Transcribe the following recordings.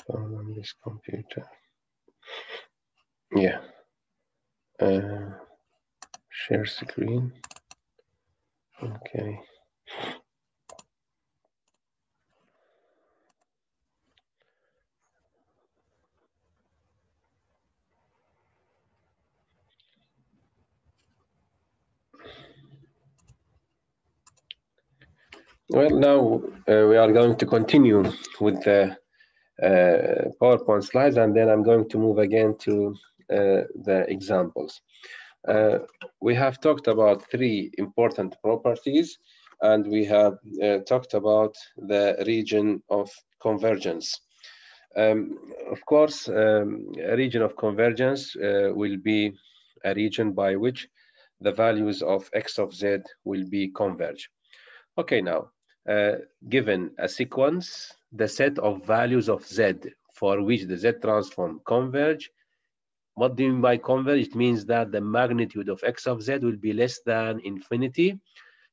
on this computer. Yeah. Share screen. Okay. Well, now we are going to continue with the PowerPoint slides, and then I'm going to move again to the examples. We have talked about three important properties, and we have talked about the region of convergence. Of course, a region of convergence will be a region by which the values of x of z will be converge. Okay, now, given a sequence, the set of values of z for which the z transform converge. What do you mean by converge? It means that the magnitude of x of z will be less than infinity.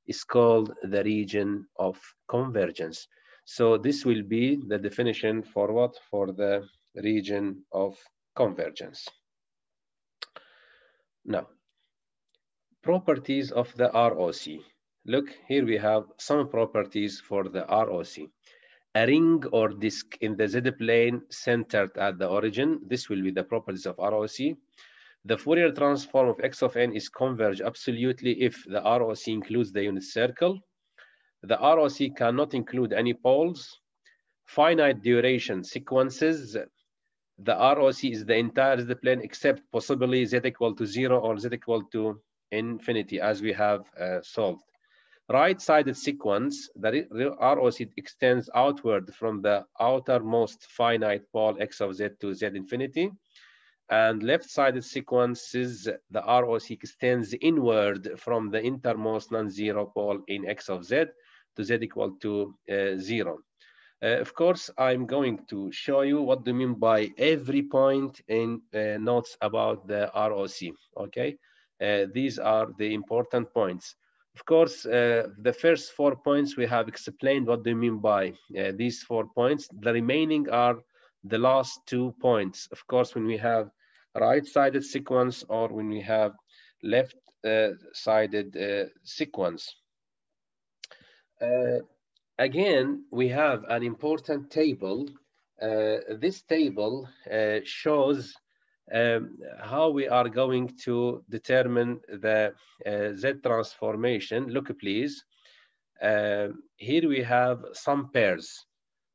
It's called the region of convergence. So this will be the definition for what? For the region of convergence. Now, properties of the ROC. Look, here we have some properties for the ROC. A ring or disk in the z-plane centered at the origin. This will be the properties of ROC. The Fourier transform of x of n is converge absolutely if the ROC includes the unit circle. The ROC cannot include any poles. Finite duration sequences. The ROC is the entire z-plane except possibly z equal to 0 or z equal to infinity, as we have solved. Right-sided sequence, the ROC extends outward from the outermost finite pole x of z to z infinity. And left-sided sequences, the ROC extends inward from the innermost non-zero pole in x of z to z equal to 0. Of course, I'm going to show you what do you mean by every point in notes about the ROC, okay? These are the important points. Of course, the first 4 points we have explained what do you mean by these 4 points. The remaining are the last 2 points. Of course, when we have right-sided sequence or when we have left-sided sequence. Again, we have an important table. This table shows how we are going to determine the Z transformation. Look, please. Here we have some pairs.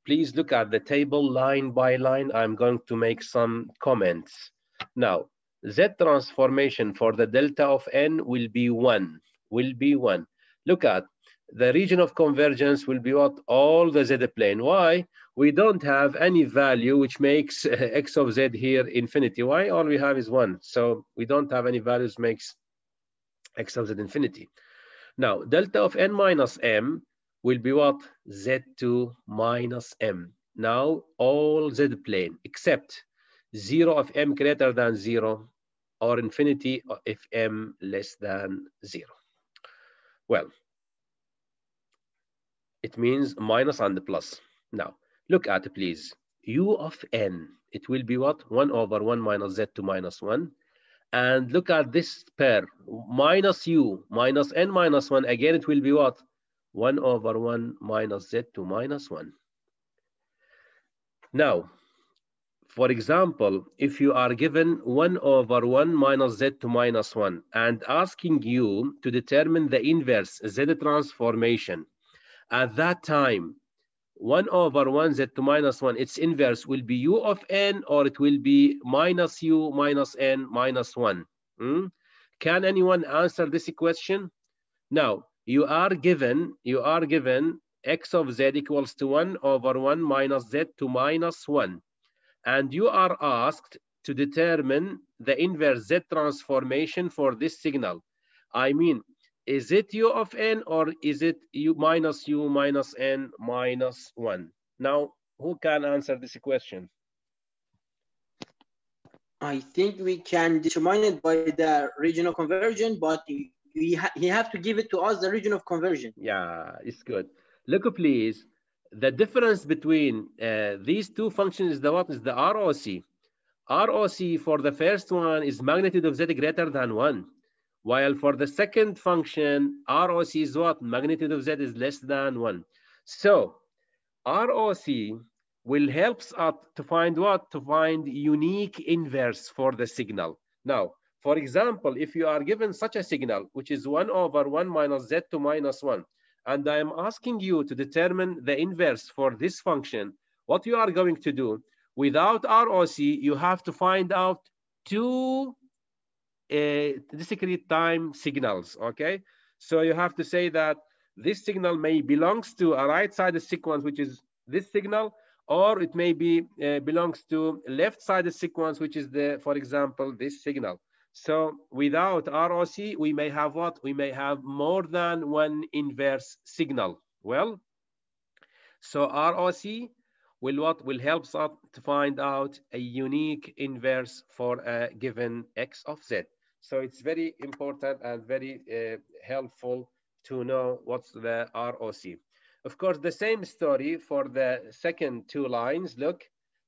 Please look at the table line by line. I'm going to make some comments. Now, Z transformation for the delta of n will be 1. Look at the region of convergence will be what? All the z plane. Why? We don't have any value which makes x of z here infinity. Why? All we have is 1. So we don't have any values makes x of z infinity. Now, delta of n minus m will be what? Z2 minus m. Now, all z plane except 0 of m greater than 0 or infinity if m less than 0. Well, it means minus and plus. Now, look at it, please. U of n, it will be what? 1 over 1 minus z to minus 1. And look at this pair, minus u minus n minus 1. Again, it will be what? 1 over 1 minus z to minus 1. Now, for example, if you are given 1 over 1 minus z to minus 1 and asking you to determine the inverse z transformation, at that time, 1 over 1 z to minus 1, its inverse will be u of n or it will be minus u minus n minus 1. Can anyone answer this question? Now, you are given x of z equals to 1 over 1 minus z to minus 1. And you are asked to determine the inverse z transformation for this signal. I mean, is it u of n or is it u minus n minus 1? Now, who can answer this question? I think we can determine it by the region of conversion, but he have to give it to us the region of conversion. Yeah, it's good. Look, please. the difference between these two functions is the what? Is the ROC. ROC for the first one is magnitude of Z greater than 1. While for the second function, ROC is what? Magnitude of Z is less than 1. So ROC will help us to find what? To find unique inverse for the signal. Now, for example, if you are given such a signal, which is 1 over 1 minus Z to minus 1, and I am asking you to determine the inverse for this function, what you are going to do, without ROC, you have to find out two discrete time signals, okay? So you have to say that this signal may belongs to a right-sided sequence, which is this signal, or it may be belongs to left-sided sequence, which is the, for example, this signal. So without ROC, we may have what? We may have more than one inverse signal. Well, so ROC will help us to find out a unique inverse for a given X of Z. So it's very important and very helpful to know what's the ROC. Of course, the same story for the second two lines. Look,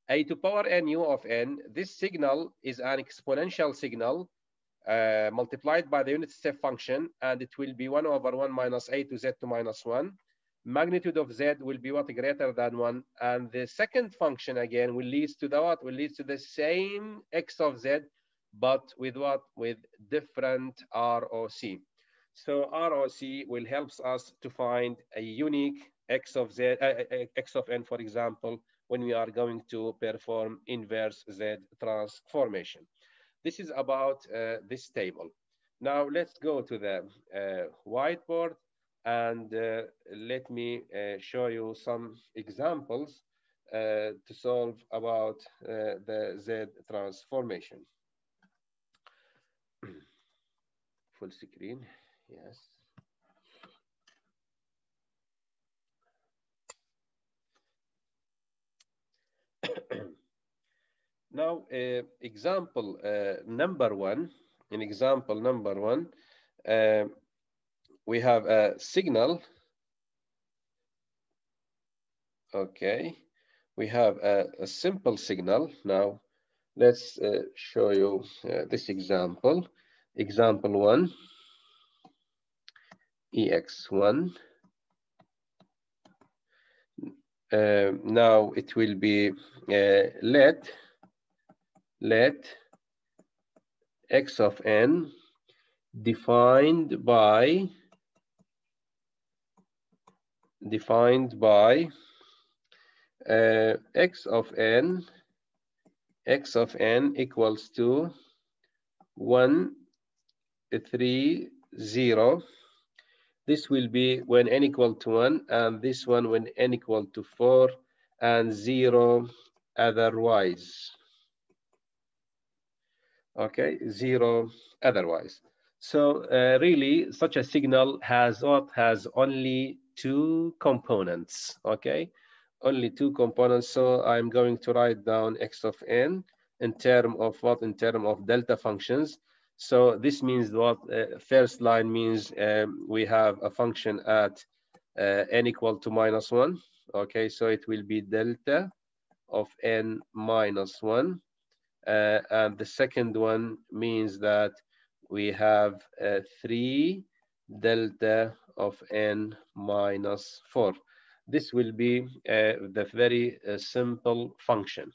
a to power n u of n, this signal is an exponential signal multiplied by the unit step function, and it will be 1 over 1 minus a to z to minus 1. Magnitude of z will be what? Greater than 1. And the second function again will lead to the what? Will lead to the same x of z, but with what? With different ROC. So ROC will help us to find a unique x of z, x of n, for example, when we are going to perform inverse z transformation. This is about this table. Now let's go to the whiteboard and let me show you some examples to solve about the Z transformation. Full screen, yes. Now, example number one. In example number one, we have a signal. Okay, we have a simple signal. Now, let's show you this example. Example one, EX1. Now it will be let x of n defined by x of n equals to 1, 3, 0. This will be when n equal to 1, and this one when n equal to 4, and 0 otherwise. Okay, 0 otherwise. So really, such a signal has what? Has only two components. Okay, only two components. So I'm going to write down x of n in terms of what? In terms of delta functions. So this means what? First line means we have a function at n equal to -1. Okay, so it will be delta of n minus 1. And the second one means that we have 3 delta of n minus 4. This will be the very simple function.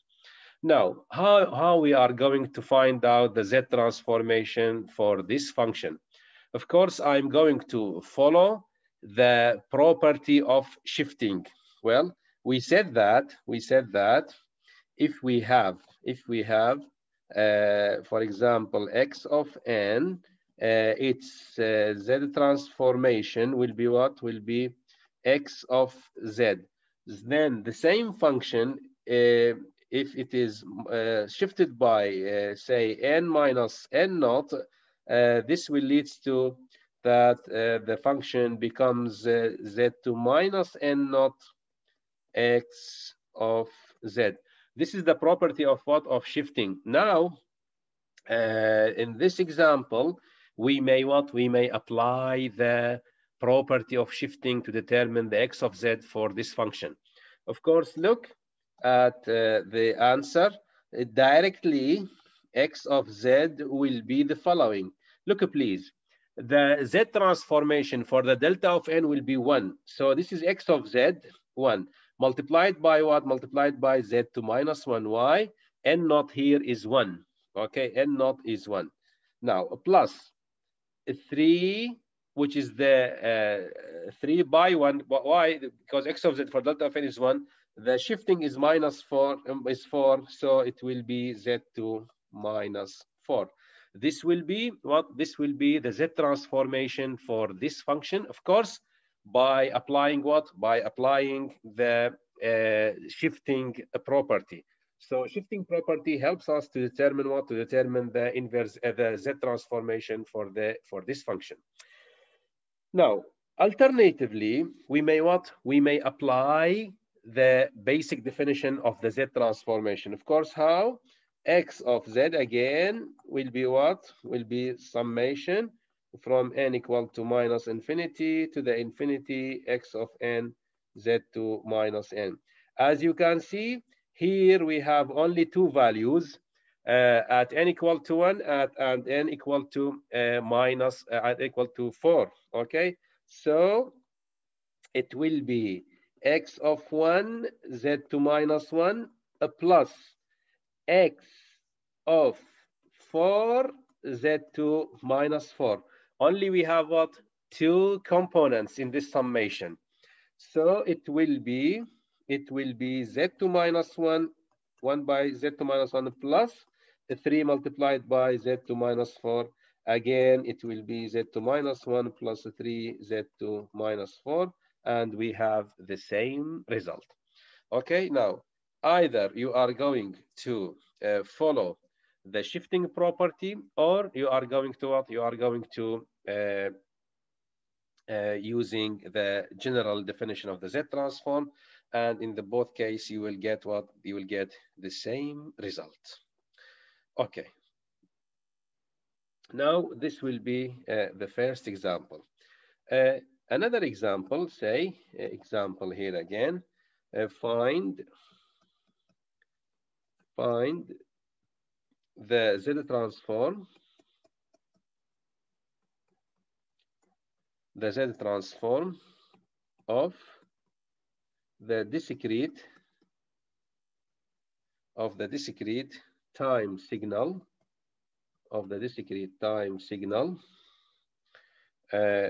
Now, how we are going to find out the Z transformation for this function? Of course, I'm going to follow the property of shifting. Well, we said that if we have, for example, x of n, its Z transformation will be what? Will be x of z. Then the same function, if it is shifted by, say, n minus n naught, this will lead to that the function becomes z to minus n naught x of z. This is the property of what? Of shifting. Now, in this example, we may what? We may apply the property of shifting to determine the x of z for this function. Of course, look at the answer. Directly, x of z will be the following. Look, please. The z transformation for the delta of n will be 1. So this is x of z, 1. Multiplied by what? Multiplied by z to minus 1. Why? N naught here is 1. Okay, n naught is 1. Now, plus 3, which is the 3 by 1. Why? Because x of z for delta of n is 1. The shifting is minus 4, is 4, so it will be z to minus 4. This will be what? This will be the z transformation for this function, of course, by applying what? By applying the shifting property. So shifting property helps us to determine what? To determine the inverse, the z transformation for this function. Now, alternatively, we may what? We may apply the basic definition of the z transformation. Of course, how? X of z again will be what? Will be summation from n equal to minus infinity to the infinity x of n z to minus n. As you can see, here we have only two values at n equal to 1 and n equal to equal to 4. Okay, so it will be x of 1 z to minus 1 plus x of 4 z to minus 4. Only we have what? Two components in this summation. So it will be z to minus 1, 1 by z to minus 1 plus 3 multiplied by z to minus 4. Again, it will be z to minus 1 plus 3 z to minus 4. And we have the same result. Okay, now, either you are going to follow the shifting property, or you are going to what? You are going to using the general definition of the Z transform, and in the both case you will get what? You will get the same result. Okay. Now this will be the first example. Another example, say example here again. Find the Z transform. The Z transform of the discrete time signal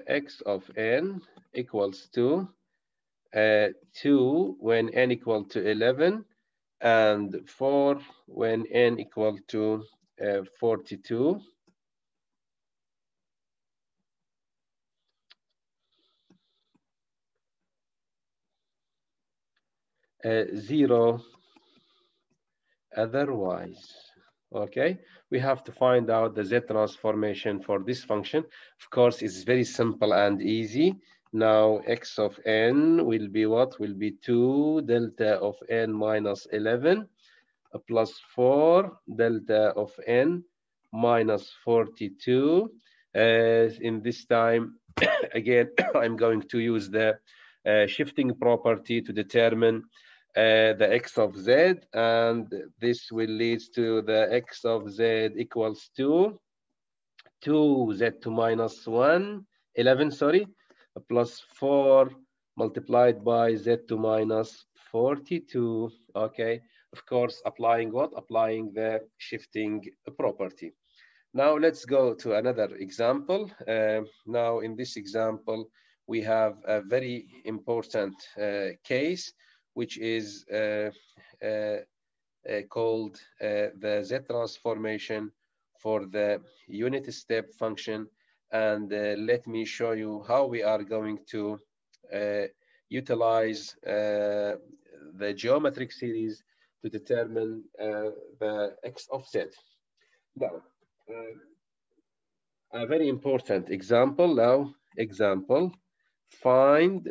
x of n equals to 2 when n equal to 11 and 4 when n equal to 42. 0 otherwise. Okay, we have to find out the Z transformation for this function. Of course, it's very simple and easy. Now, x of n will be what? Will be 2 delta of n minus 11 plus 4 delta of n minus 42. In this time, again, I'm going to use the shifting property to determine the x of z, and this will lead to the x of z equals to 2z to minus 11, sorry, plus 4 multiplied by z to minus 42. Okay, of course, applying what? Applying the shifting property. Now let's go to another example. Now in this example, we have a very important case, which is called the Z transformation for the unit step function. And let me show you how we are going to utilize the geometric series to determine the x of z. Now, a very important example now. Example, find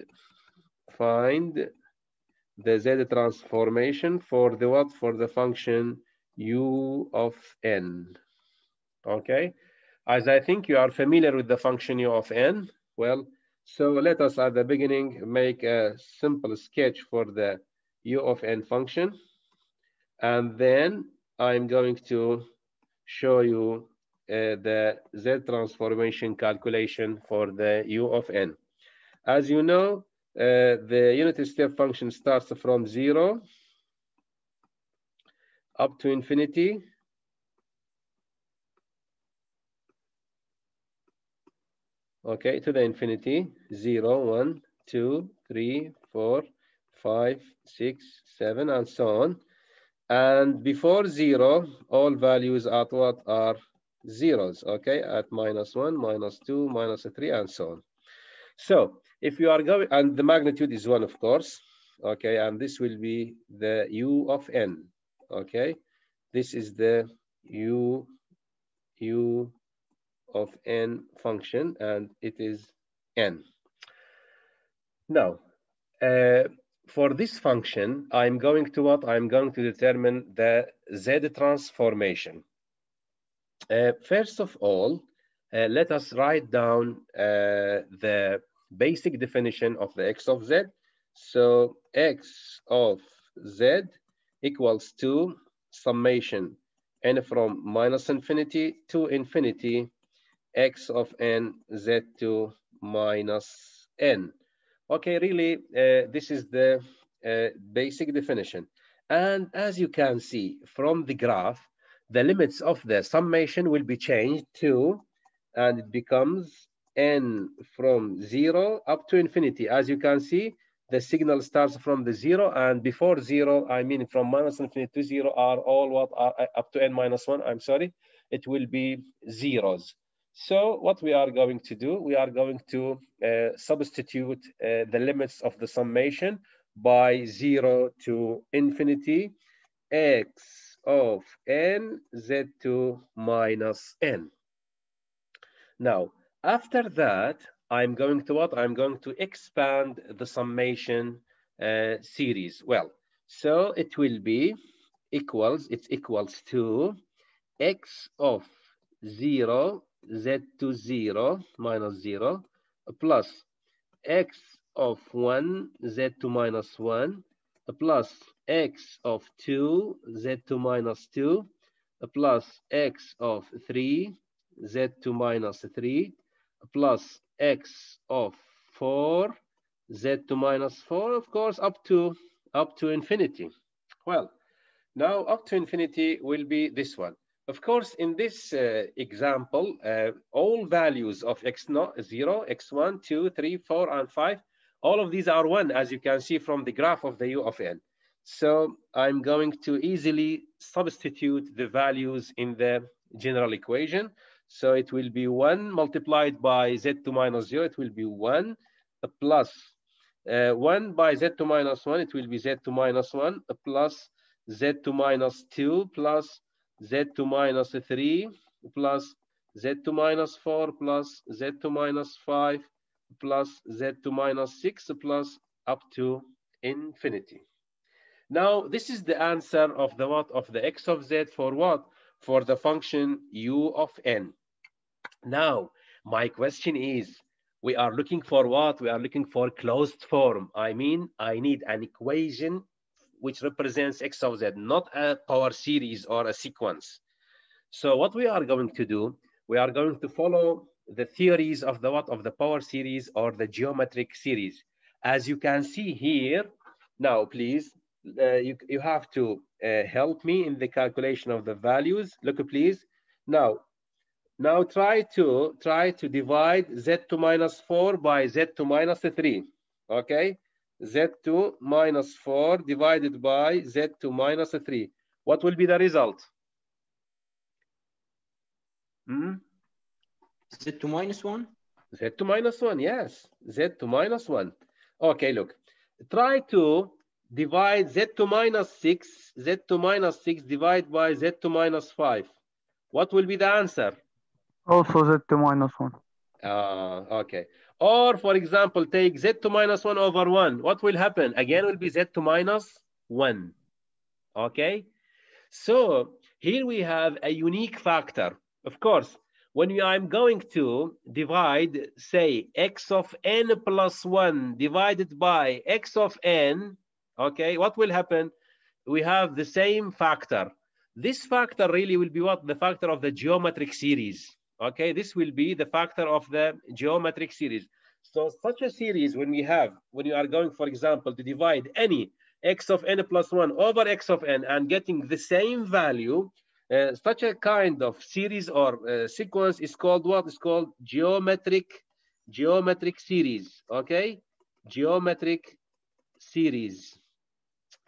the Z transformation for the what? For the function u of n. Okay, as I think you are familiar with the function u of n. Well, so let us at the beginning make a simple sketch for the u of n function, and then I'm going to show you the Z transformation calculation for the u of n. As you know, the unit step function starts from 0 up to infinity. Okay, to the infinity, 0, 1, 2, 3, 4, 5, 6, 7, and so on. And before 0, all values at what are zeros, okay, at -1, -2, -3, and so on. So if you are going, and the magnitude is 1, of course, okay, and this will be the u of n, okay. This is the u of n function, and it is n. Now, for this function, I'm going to what? I'm going to determine the Z transformation. First of all, let us write down the basic definition of the x of z. So x of z equals to summation n from -infinity to infinity x of n z to minus n. Okay, really, this is the basic definition. And as you can see from the graph, the limits of the summation will be changed to, and it becomes n from 0 up to infinity. As you can see, the signal starts from the 0, and before 0, I mean from -infinity to 0 are all what are up to n-1, I'm sorry, it will be zeros. So what we are going to do, we are going to substitute the limits of the summation by 0 to infinity x of n z to minus n. Now, after that, I'm going to what? I'm going to expand the summation series. Well, so it will be equals, it's equals to x of 0 z to 0 minus 0 plus x of 1 z to minus 1 plus x of 2 z to minus 2 plus x of 3 z to minus 3 plus x of 4 z to minus 4, of course, up to infinity. Well, now up to infinity will be this one. Of course, in this example, all values of x0, x1, 2, 3, 4, and 5, all of these are 1, as you can see from the graph of the u of n. So I'm going to easily substitute the values in the general equation. So it will be 1 multiplied by z to minus 0, it will be 1 plus 1 by z to minus 1, it will be z to minus 1 plus z to minus 2 plus z to minus 3 plus z to minus 4 plus z to minus 5 plus z to minus 6 plus up to infinity. Now, this is the answer of the what? Of the x of z for what? For the function u of n. Now, my question is, we are looking for what? We are looking for closed form. I mean, I need an equation which represents x of z, not a power series or a sequence. So what we are going to do, we are going to follow the theories of the what? Of the power series or the geometric series. As you can see here, now please, you have to help me in the calculation of the values. Look, please. Now try to divide z to minus 4 by z to minus 3. Okay, z to minus 4 divided by z to minus 3. What will be the result? Z to minus 1? Z to minus 1, yes. Z to minus 1. Okay, look. Try to divide z to minus 6, z to minus 6 divided by z to minus 5. What will be the answer? Also z to minus 1. Okay. Or, for example, take z to minus 1 over 1. What will happen? Again, will be z to minus 1. Okay? So, here we have a unique factor. Of course, when I'm going to divide, say, x of n plus 1 divided by x of n, okay, what will happen? We have the same factor. This factor really will be what? The factor of the geometric series. Okay, this will be the factor of the geometric series. So such a series, when you are going, for example, to divide any x of n plus 1 over x of n and getting the same value, such a kind of series or sequence is called what? Is called geometric series. Okay, geometric series,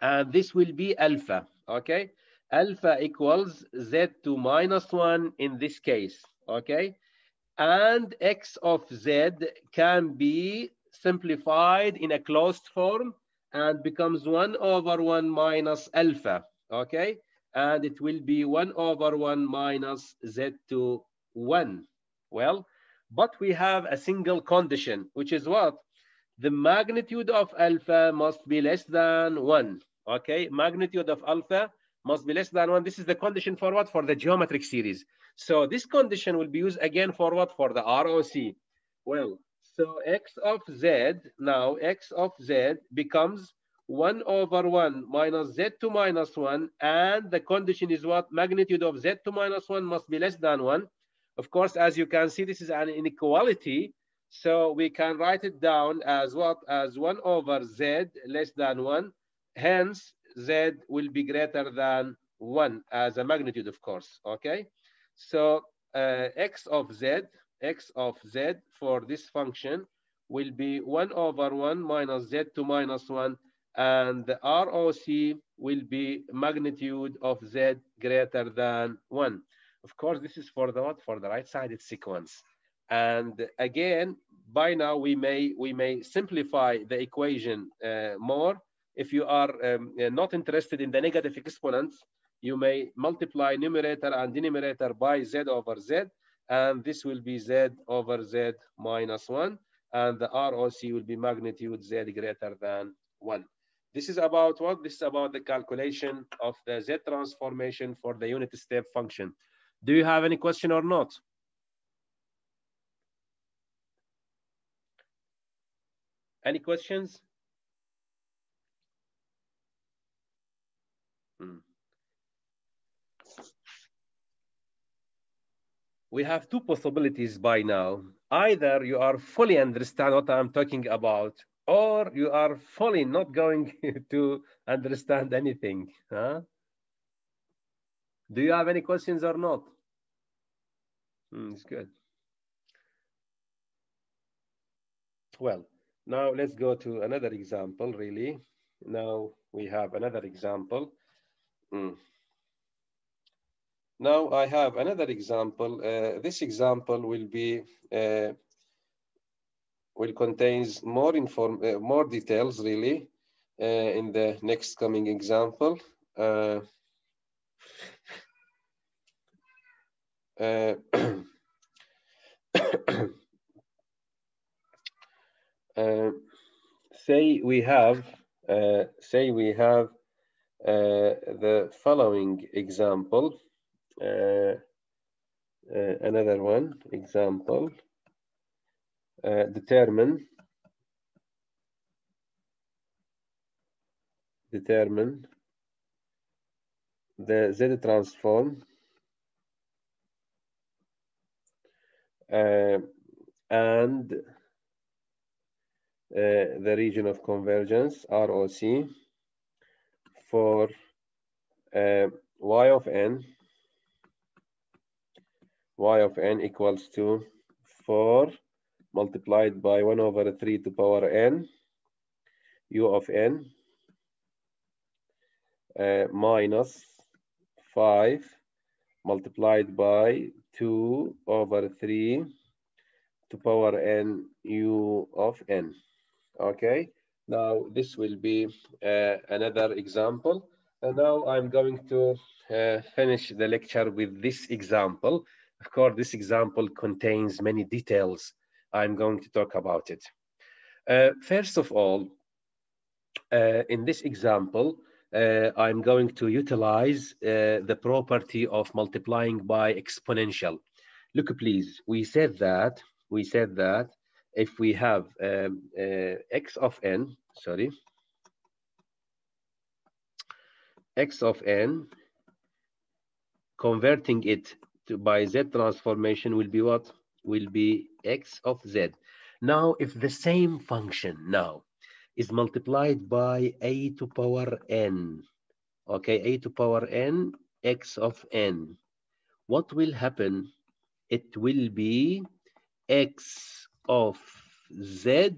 and this will be alpha. Okay, alpha equals z2 minus 1 in this case. Okay, and x of z can be simplified in a closed form and becomes 1 over 1 minus alpha. Okay, and it will be 1 over 1 minus z2 1. Well, but we have a single condition, which is what? The magnitude of alpha must be less than 1. Okay, magnitude of alpha must be less than 1. This is the condition for what? For the geometric series. So this condition will be used again for what? For the ROC. Well, so x of z, now x of z becomes 1 over 1 minus z2 minus 1, and the condition is what? Magnitude of z2 minus 1 must be less than 1. Of course, as you can see, this is an inequality. So we can write it down as what? As 1 over z less than 1. Hence, z will be greater than 1 as a magnitude, of course. Okay. So x of z for this function will be 1 over 1 minus z2 minus 1. And the ROC will be magnitude of z greater than 1. Of course, this is for the what? For the right-sided sequence. And again, by now we may simplify the equation more. If you are not interested in the negative exponents, you may multiply numerator and denominator by z over z, and this will be z over z minus 1, and the ROC will be magnitude z greater than 1. This is about what? This is about the calculation of the z transformation for the unit step function. Do you have any question or not? Any questions? We have two possibilities by now. Either you are fully understand what I'm talking about, or you are fully not going to understand anything. Huh? Do you have any questions or not? It's good. Well, now let's go to another example, really. Now we have another example. Now I have another example. This example will be will contains more details, really, in the next coming example. Say we have the following example. Another one example. Determine the Z transform and the region of convergence ROC for y of n equals to 4 multiplied by 1 over 3 to power n u of n minus 5 multiplied by 2 over 3 to power n u of n. Okay, now this will be another example. And now I'm going to finish the lecture with this example. Of course, this example contains many details. I'm going to talk about it. First of all, in this example, I'm going to utilize the property of multiplying by exponential. Look, please, we said that if we have x of n, x of n, converting it to by z transformation will be what? Will be x of z. Now, if the same function now is multiplied by a to power n, okay, a to power n, x of n, what will happen? It will be x of z,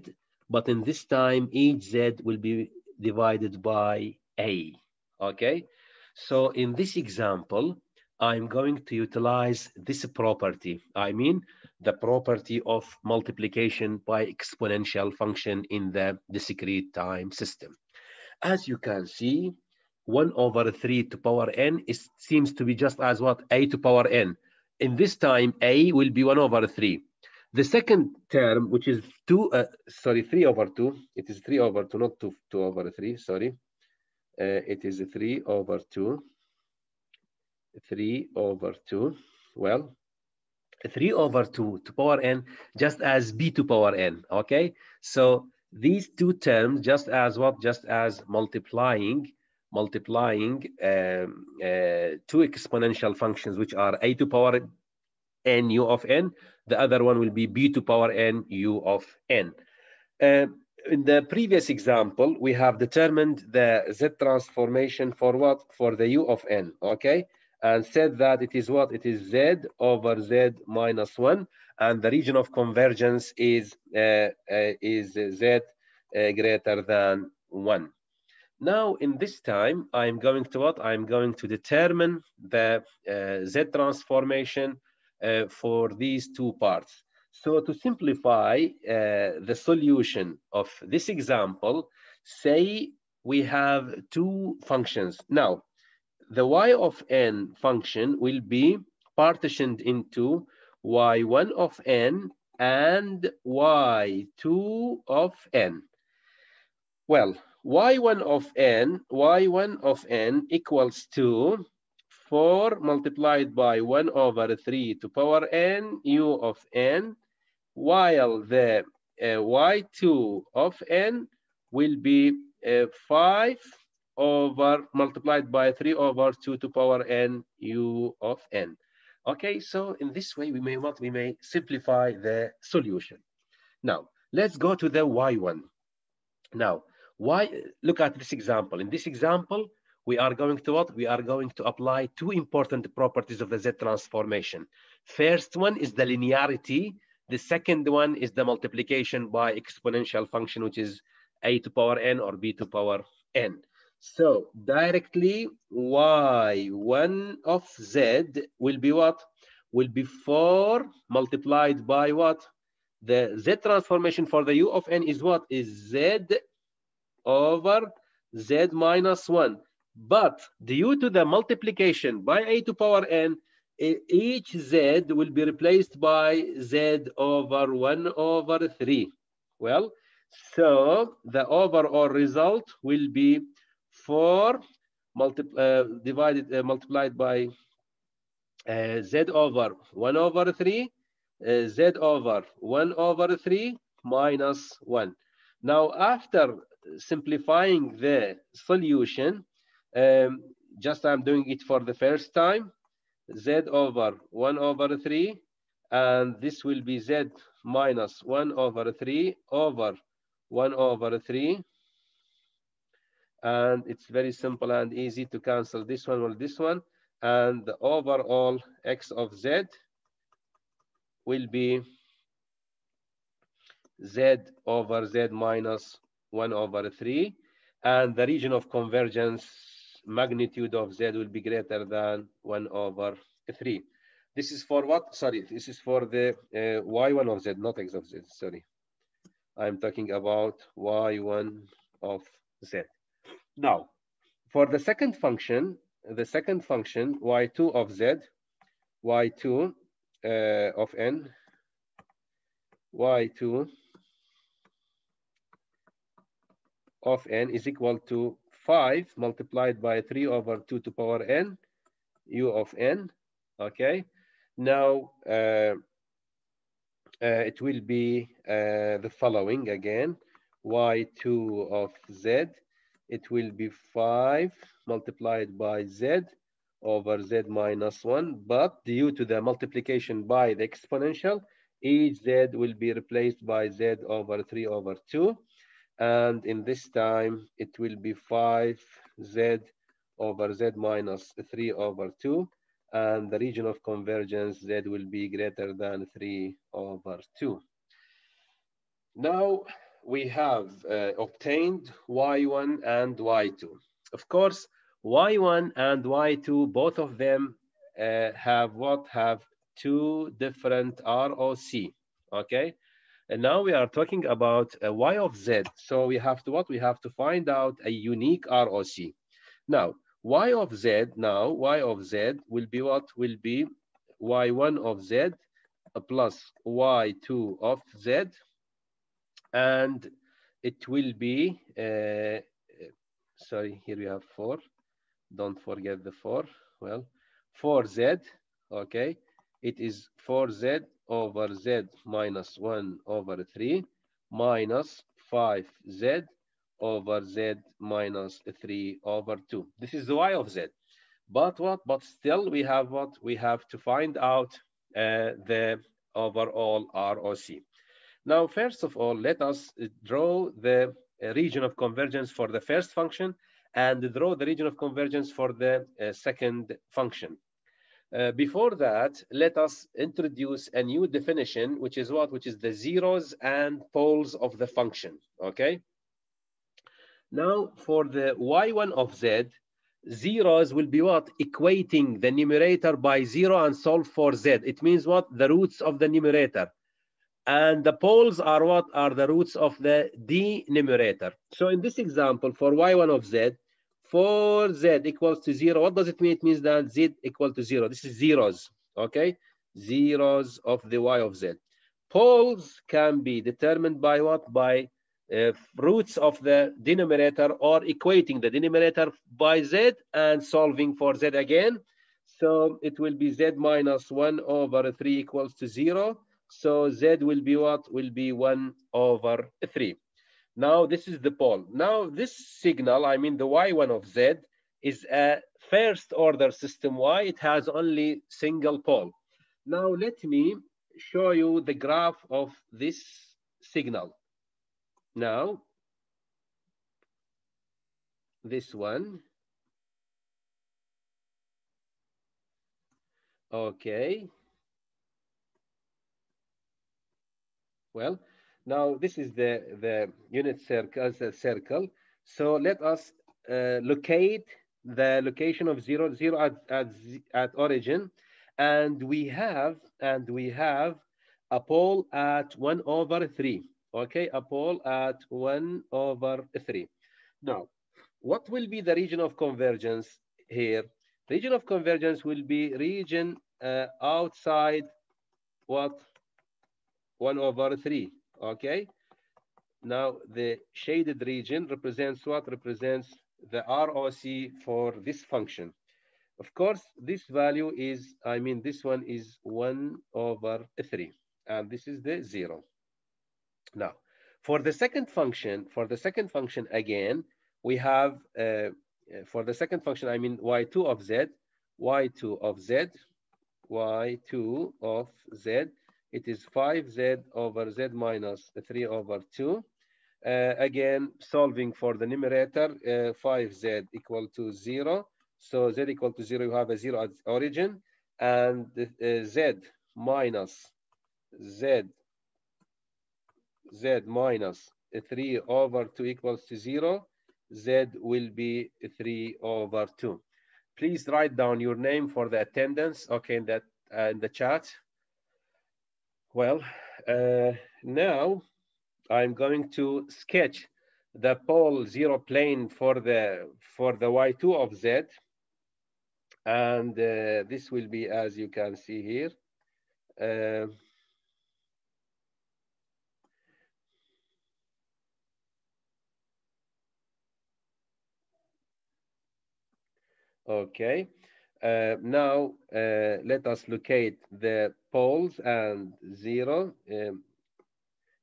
but in this time, each z will be divided by a, okay? So in this example, I'm going to utilize this property. I mean, the property of multiplication by exponential function in the discrete time system. As you can see, 1 over 3 to power n seems to be just as what? A to power n. In this time, a will be 1 over 3. The second term, which is 3 over 2, it is 3 over 2, not 2 over 3, sorry. It is 3 over 2. 3 over 2. Well, 3 over 2 to power n, just as b to power n, okay? So these two terms, just as what? Just as multiplying two exponential functions, which are a to power n u of n. The other one will be b to power n u of n. In the previous example, we have determined the z transformation for what? For the u of n, okay? And said that it is what? It is z over z minus 1, and the region of convergence is z greater than 1. Now, in this time, I'm going to what? I'm going to determine the z transformation for these two parts. So to simplify the solution of this example, say we have two functions. Now, the y of n function will be partitioned into y1 of n and y2 of n. Well, y1 of n equals to 4 multiplied by 1 over 3 to power n u of n, while the y2 of n will be 5 over multiplied by 3 over 2 to power n u of n. Okay, so in this way we may simplify the solution. Now let's go to the y1. Now, look at this example. In this example, we are going to what? We are going to apply two important properties of the Z transformation. First one is the linearity. The second one is the multiplication by exponential function, which is a to power n or b to power n. So directly, y1 of z will be what? Will be 4 multiplied by what? The Z transformation for the u of n is what? Is z over z minus 1. But due to the multiplication by a to power n, each z will be replaced by z over 1 over 3. Well, so the overall result will be 4 multiplied by z over 1 over 3, z over 1 over 3 minus 1. Now, after simplifying the solution, just I'm doing it for the first time, z over 1 over 3, and this will be z minus 1 over 3 over 1 over 3. And it's very simple and easy to cancel this one with this one. And the overall x of z will be z over z minus 1 over 3. And the region of convergence magnitude of z will be greater than 1 over 3. This is for what? Sorry, this is for the y1 of z, not x of z. Sorry. I'm talking about y1 of z. Now, for the second function, y2 of z, y2 of n, y2 of n is equal to 5 multiplied by 3 over 2 to power n, u of n, okay? Now, it will be the following again, y2 of z, it will be 5 multiplied by z over z minus 1, but due to the multiplication by the exponential, each z will be replaced by z over 3 over 2. And in this time, it will be 5z over z minus 3 over 2. And the region of convergence, z will be greater than 3 over 2. Now we have obtained y1 and y2. Of course, y1 and y2, both of them have two different ROC, okay? And now we are talking about y of z. So we have to what? We have to find out a unique ROC. Now, y of z will be what? Will be y1 of z plus y2 of z, and it will be, sorry, here we have 4. Don't forget the 4. Well, 4z, okay? It is 4z over z minus 1 over 3 minus 5z over z minus 3 over 2. This is the y of z. But what? But still we have what? We have to find out the overall ROC. Now, first of all, let us draw the region of convergence for the first function and draw the region of convergence for the second function. Before that, let us introduce a new definition, which is what? Which is the zeros and poles of the function, okay? Now, for the y1 of z, zeros will be what? Equating the numerator by 0 and solve for z. It means what? The roots of the numerator. And the poles are what? Are the roots of the denominator. So in this example, for y1 of z, for z equals to 0, what does it mean? It means that z equal to 0. This is zeros, okay? Zeros of the y of z. Poles can be determined by what? By roots of the denominator, or equating the denominator by z and solving for z again. So it will be z minus 1 over 3 equals to 0. So z will be what? Will be 1 over 3. Now this is the pole. Now this signal, I mean the y1 of z, is a first order system y. It has only single pole. Now let me show you the graph of this signal. Now this one. Okay. Well, now this is the unit circle as a circle. So let us locate the location of 0, 0 at origin, and we have a pole at 1 over 3. Okay, a pole at 1 over 3. Now, what will be the region of convergence here? Region of convergence will be region outside what? 1 over 3, okay? Now, the shaded region represents what? Represents the ROC for this function. Of course, this value is, I mean, this one is 1 over 3, and this is the 0. Now, for the second function again, we have, for the second function, I mean, y2 of z, y2 of z, y2 of z, it is 5z over z minus 3 over 2. Again, solving for the numerator, 5z equal to 0. So z equal to 0, you have a 0 at origin. And z minus 3 over 2 equals to 0. Z will be 3 over 2. Please write down your name for the attendance, okay, in the chat. Well, now I'm going to sketch the pole 0 plane for the y2 of z, and this will be, as you can see here. Okay. Now let us locate the poles and 0.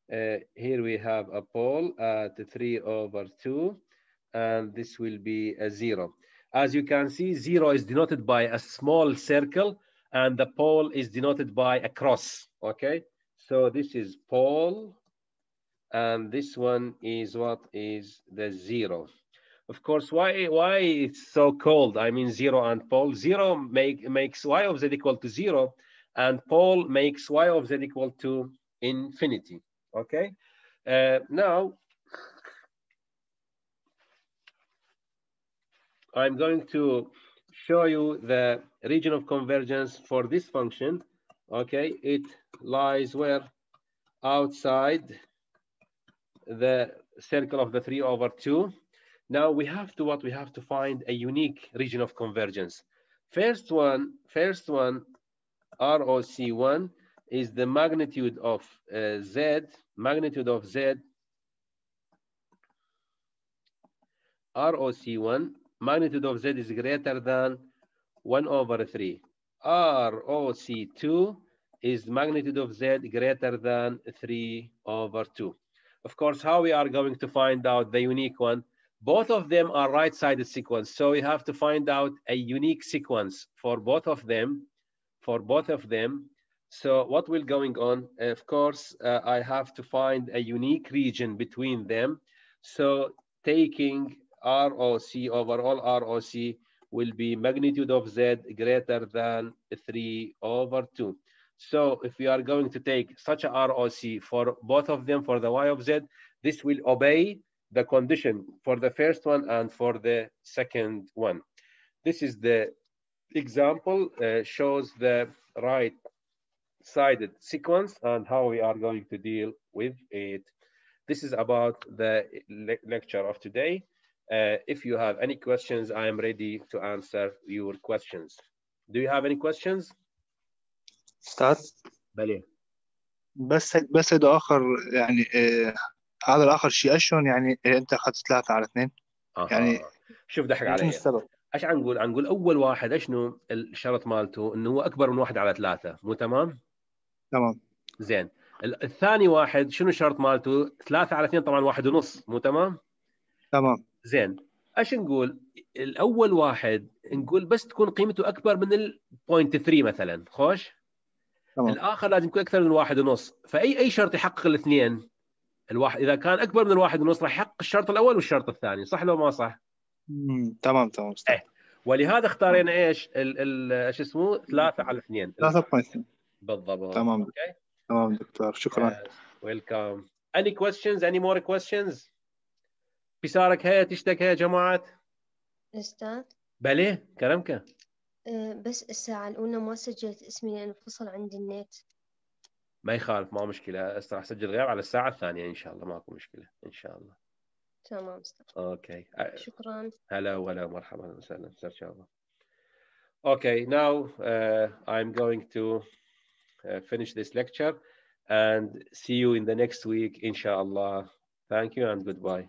Here we have a pole at 3 over 2, and this will be a 0. As you can see, 0 is denoted by a small circle, and the pole is denoted by a cross. Okay, so this is pole, and this one is what is the 0. Of course, why it's so called? I mean, 0 and pole. 0 makes y of z equal to 0, and pole makes y of z equal to infinity. Okay, now I'm going to show you the region of convergence for this function. Okay, it lies where? Outside the circle of the 3/2. Now we have to what? We have to find a unique region of convergence. First one, ROC1 is the magnitude of z, ROC1, magnitude of z is greater than 1/3. ROC2 is magnitude of z greater than 3/2. Of course, how we are going to find out the unique one? Both of them are right-sided sequence, so we have to find out a unique sequence for both of them. So what will going on? Of course, I have to find a unique region between them. So taking ROC over all ROC will be magnitude of z greater than 3/2. So if we are going to take such a ROC for both of them for the y of z, this will obey the condition for the first one and for the second one. This is the example, shows the right-sided sequence and how we are going to deal with it. This is about the lecture of today. If you have any questions, I am ready to answer your questions. Do you have any questions? استاذ بلي. بس هيدا اخر يعني هذا الاخر شيء اشون يعني انت اخذت 3/2 يعني شوف ضحك علي. شنو السبب؟ ايش عنقول اول واحد شنو الشرط مالته؟ انه هو اكبر من 1/3، مو تمام؟ تمام. زين. الثاني واحد شنو الشرط مالته؟ 3/2 طبعا 1.5، مو تمام؟ تمام. زين. ايش نقول؟ الاول واحد نقول بس تكون قيمته اكبر من ال 0.3 مثلا، خوش؟ تمام. الاخر لازم يكون اكثر من 1.5، فاي شرط يحقق الاثنين. الواحد اذا كان اكبر من 1.5 راح يحقق الشرط الاول والشرط الثاني، صح لو ما صح؟ تمام استاذ. ولهذا اختارينا ايش؟ ايش اسمه؟ 3/2. 3.2 بالضبط. تمام. اوكي تمام دكتور، شكرا. ويلكم. any questions, any more questions؟ بيسارك هي تشتك هي يا جماعه؟ أستاذ بلي كلامك. بس الساعة الأولى ما سجلت اسمي لأنه فصل عندي النت. ما يخالف، ما مشكله، راح اسجل غياب على الساعه الثانيه ان شاء الله، ماكو مشكله ان شاء الله. تمام أستاذ. اوكي. شكرا. هلا ولا مرحبا وسهلا ان شاء الله. Okay, now I'm going to finish this lecture and see you in the next week, inshallah. Thank you and goodbye.